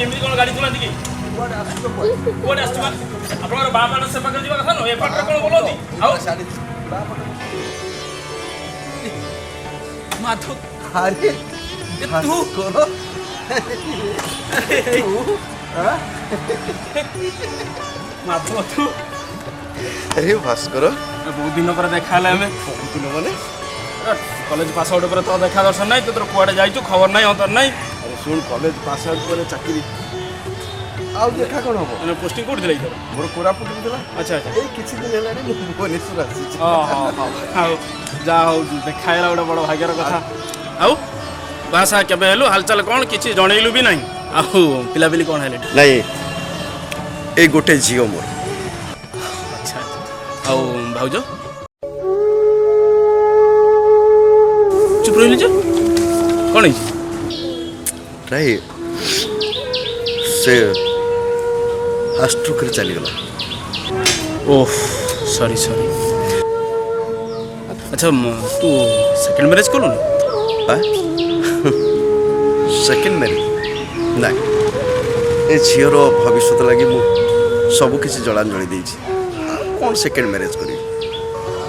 एमती कौन गाड़ी चलाती कि कुआडे आसछ माने आपनर बा मान से पाखरे जीवा कथा न ए पाटर कोन बोलंती आउ माथु अरे तू करो माथु तू अरे भास्कर बहुत दिन पर देखा हमें दिन माने कॉलेज पास आउट पर तो देखा दर्शन नहीं तो तोर कुआडे जाइछु खबर नहीं अंतर नहीं अरे सुन कॉलेज पास आउट करे चाकरी आउ देखा कोन हो मैंने पोस्टिंग कोड दिलाई तोर मोर कोरापुट दिला अच्छा अच्छा ए किछि दिन हेलानी मु भुवनेश्वर आसी हां हां हां जा हो देखाइला गोटे बड़ भाग्यर कथा आउ भाषा केबे हेलु हालचाल कोन किछि जणैलु भी नहीं आउ पिला पिली कोन हेले नहीं ए गोटे जियो मोर अच्छा आउ भाउजो चुप रहिली जे कोन है नहीं से अस्ट्रोक चली गला ओह सॉरी सॉरी अच्छा तू सेकंड मैरिज कलु ना सेकेंड मैरिज ना ए झीर भविष्य लगी मु सब किसी जलांजलि देछि कौन सेकेंड मैरिज करी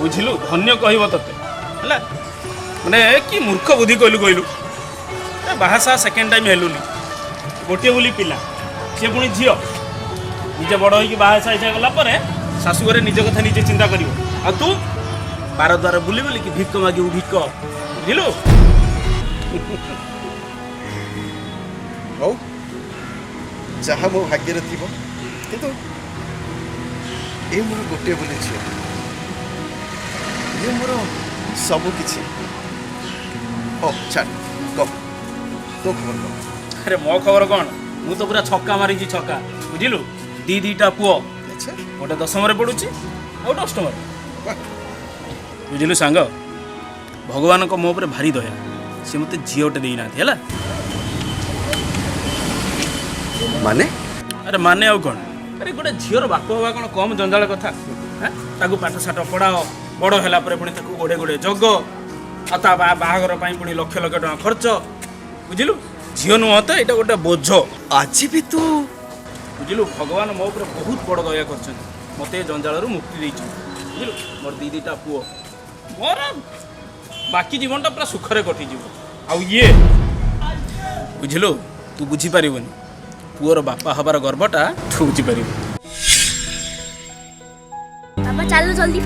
बुझिलु धन्य कहब तते हला माने कि मूर्ख बुद्धि कहलु बाहासा सेकेंड टाइम हेलुनी गोटे बोली पिला सी पुणी झील निजे बड़ हो बाहासा हिसाब गला शाशु घरे निज कथा निजे चिंता कर तू बार द्वार बुली बोली कि भिक मागिबू भिक बुझिलु हौ जहाँ मो भाग्य थी किंतु ए मोर गोटे बोली झील ये मोर सब किछि हो छाड़ कम तो खबर कम अरे मो खबर कौन मु तो पूरा छक्का मारी छक्का बुझिलु दीटा पुओ अच्छा गोटे 10th रे पढुची गोटे 8th रे बुझिलु सांग भगवान को मो ऊपर भारी दया से मते झीओटे देई नाथि हला माने अरे माने आउ कौन अरे गोटे झीओर बाप हवा कौन कम जंजाल कथा ताकू पाठ साठ पढ़ाओ बड़ होला परे पुणी ताकू गोटे गोटे जग आ बाहागर पुणी लक्ष लक्ष टका खर्च बुझिलु झीओ नुह तो यहाँ गोटे बोझ आज भी तू बुझिलु भगवान मो ऊपर बहुत बड़ दया कर मत जंजाल मुक्ति देइछ बुझिलु मोर दीटा पुओ मोर बाकी जीवनटा पूरा सुखरे कटि आउ ये बुझिलु तू बुझी पारिबनी पुओर बापा हबार गर्वटा तू बुझी पारिबू पापा चलो जल्दी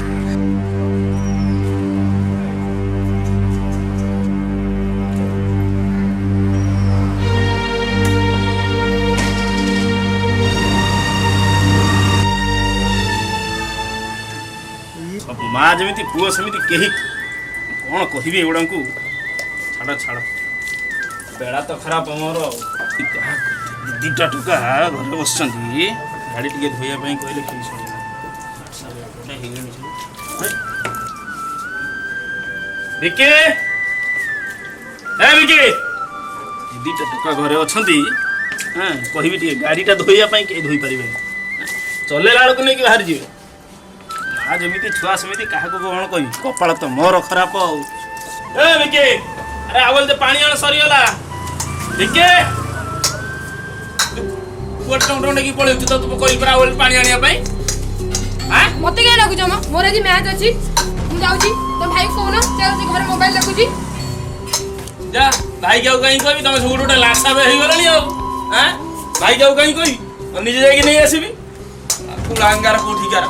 माँ जमी पुओ सेमती कहीं कौन कहि एगुड़ा को छाड़ छाड़ बेड़ा तो खराब मोर दीटा टुका घर बस गाड़ी टे धोवाई कहले विके दीटा टुका घरे अच्छा कहि गाड़ीटा धोवाई कहीं धोई पारे चलेला बेलू नहीं बाहर जी आज एमती छुआ सेमती क्या कौन कह कपाल तो मोर खराब विके अरे आवल तो पानी आने सरीगला विके टंगे पड़े तो तुम कही पर आवल पानी आने मत क्या लगुच मोर आज मैच अच्छी मुझे जाऊँगी तो भाई कौन से घर मोबाइल देखुची जा भाई क्या कहीं कह तुम सब गोटे लाशा हो गला भाई क्या कहीं कह निजे जाकि नहीं आसबि कुलांगार कौटिकार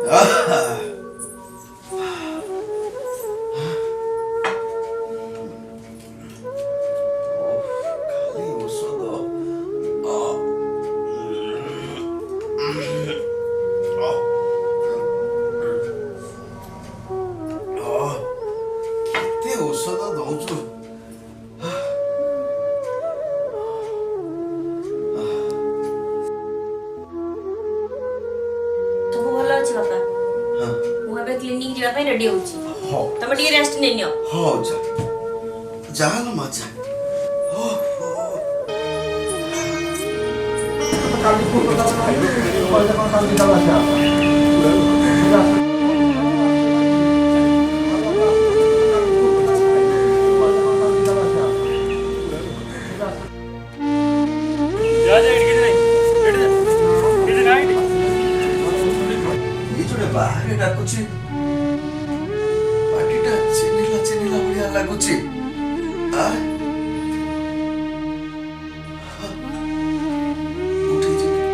ଖାଲି ଔଷଧ କେତେ ଔଷଧ ଦଉଛୁ ସବୁ ଭଲ ଅଛି ବାପା ହଁ ମୁଁ ଏବେ କ୍ଲିନିକ ଯିବା ପାଇଁ ରେଡି ହଉଛି ହଉ ତମେ ଟିକେ ରେଷ୍ଟ ନେଇନିଅ ହଉ ଯା ଯାହାଲ ମା ଯା ନିଜେ ବାହାରେ ଡାକୁଛି ପାଟିଟା ଚିନିଲା ଚିନିଲା ଭଳିଆ ଲାଗୁଛି ଉଠିଯିବି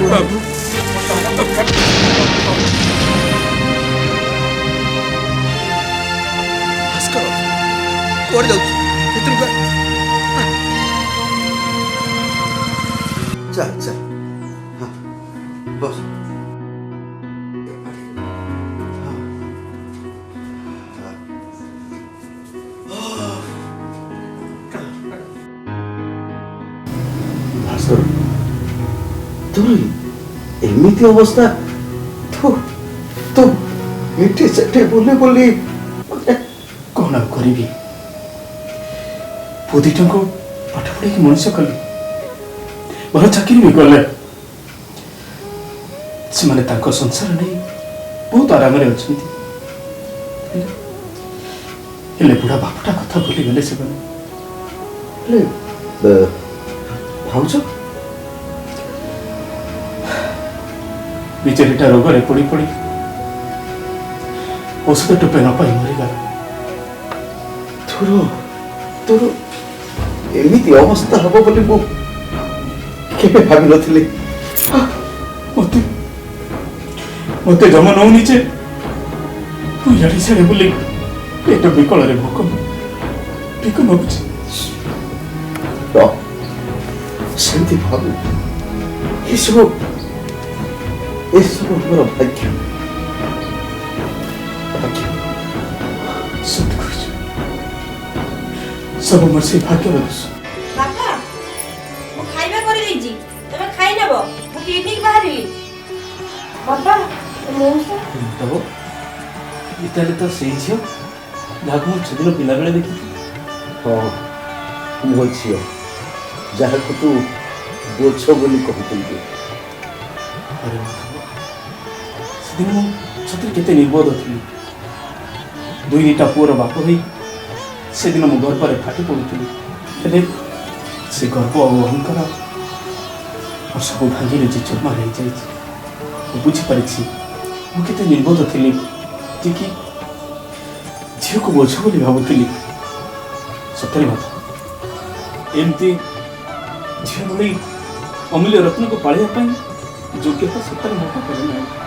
ବାବୁ ଭାସ୍କର କୁଆଡ଼େ ଯାଉଛୁ ଭିତରକୁ ଯା ଯା ହଁ ବସ ଭାସ୍କର ତୋର ଏମିତି ଅବସ୍ଥା ତୁ ତୁ ଏଠି ସେଠି ବୁଲି ବୁଲି କ'ଣ ଆଉ କରିବି ପୁଅ ଦୁଇଟାଙ୍କୁ ପାଠ ପଢ଼େଇକି ମଣିଷ କଲି ଭଲ ଚାକିରି ବି କଲେ ସେମାନେ ତାଙ୍କ ସଂସାର ନେଇ ବହୁତ ଆରାମରେ ଅଛନ୍ତି ହେଲେ ବୁଢ଼ା ବାପଟା କଥା ଭୁଲିଗଲେ ସେମାନେ ହେଲେ ଭାଉଜ ବିଚାରୀଟା ରୋଗରେ ପଡ଼ି ପଡ଼ି ଔଷଧ ଟୋପେ ନ ପାଇ ମରିଗଲା ତୋର ତୋର ଏମିତି ଅବସ୍ଥା ହବ ବୋଲି ମୁଁ କେବେ ଭାବିନଥିଲି ମତେ ମତେ ଜମା ନଉନି ଯେ ମୁଁ ଇଆଡ଼େ ସିଆଡ଼େ ବୁଲି ପେଟ ବିକଳରେ ଭିକ ମାଗୁଛି ସେମିତି ଭାବୁ ଏସବୁ ଆମର ଭାଗ୍ୟ ଭାଗ୍ୟ ସତ କରୁଛି ସବୁ ମୋର ସେଇ ଭାଗ୍ୟର ଦୋଷ ବାପା ମୁଁ ଖାଇବା କରିଦେଇଛି ତମେ ଖାଇ ନେବ ମୁଁ କ୍ଲିନିକ ବାହାରିଲି ବାପା ମଉସା ଦେବ ତାହେଲେ ତ ସେଇ ଝିଅ ଯାହାକୁ ମୁଁ ସେଦିନ ପିଲାବେଳେ ଦେଖିଥିଲି ହଁ ମୋ ଝିଅ ଯାହାକୁ ତୁ ବୋଝ ବୋଲି କହୁଛନ୍ତି ଆରେ ସେଦିନ ମୁଁ ସତରେ କେତେ ନିର୍ବୋଧ ଥିଲି ଦୁଇ ଦିଟା ପୁଅର ବାପ ହୋଇ ସେଦିନ ମୁଁ ଗର୍ବରେ ଫାଟି ପଡ଼ୁଥିଲି ହେଲେ ସେ ଗର୍ବ ଆଉ ଅହଙ୍କାର ମୋର ସବୁ ଭାଙ୍ଗିରେ ଯେ ଚର୍ମା ହେଇଯାଇଛି ମୁଁ ବୁଝିପାରିଛି ମୁଁ କେତେ ନିର୍ବୋଧ ଥିଲି ଯେ କି ଝିଅକୁ ବୋଝ ବୋଲି ଭାବୁଥିଲି ସତରେ ମାତ୍ର ଏମିତି ଝିଅ ଭଳି ଅମୂଲ୍ୟ ରତ୍ନକୁ ପାଳିବା ପାଇଁ ଯୋଗ୍ୟତା ସତରେ ମୋ ପାଖରେ ନାହିଁ